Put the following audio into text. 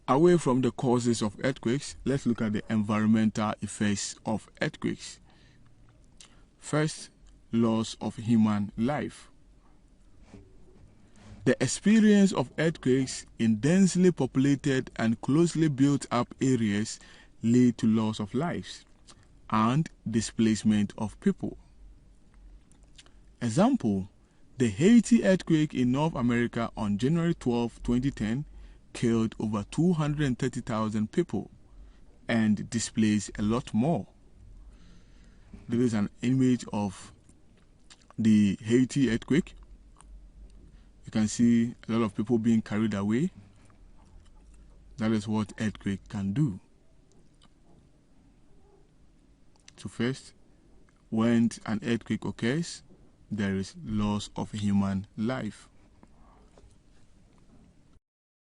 Away from the causes of earthquakes, let's look at the environmental effects of earthquakes. First, loss of human life. The experience of earthquakes in densely populated and closely built up areas lead to loss of lives and displacement of people. Example, the Haiti earthquake in North America on January 12, 2010 killed over 230,000 people and displaced a lot more. There is an image of the Haiti earthquake. You can see a lot of people being carried away. That is what earthquake can do. So first, when an earthquake occurs, there is loss of human life.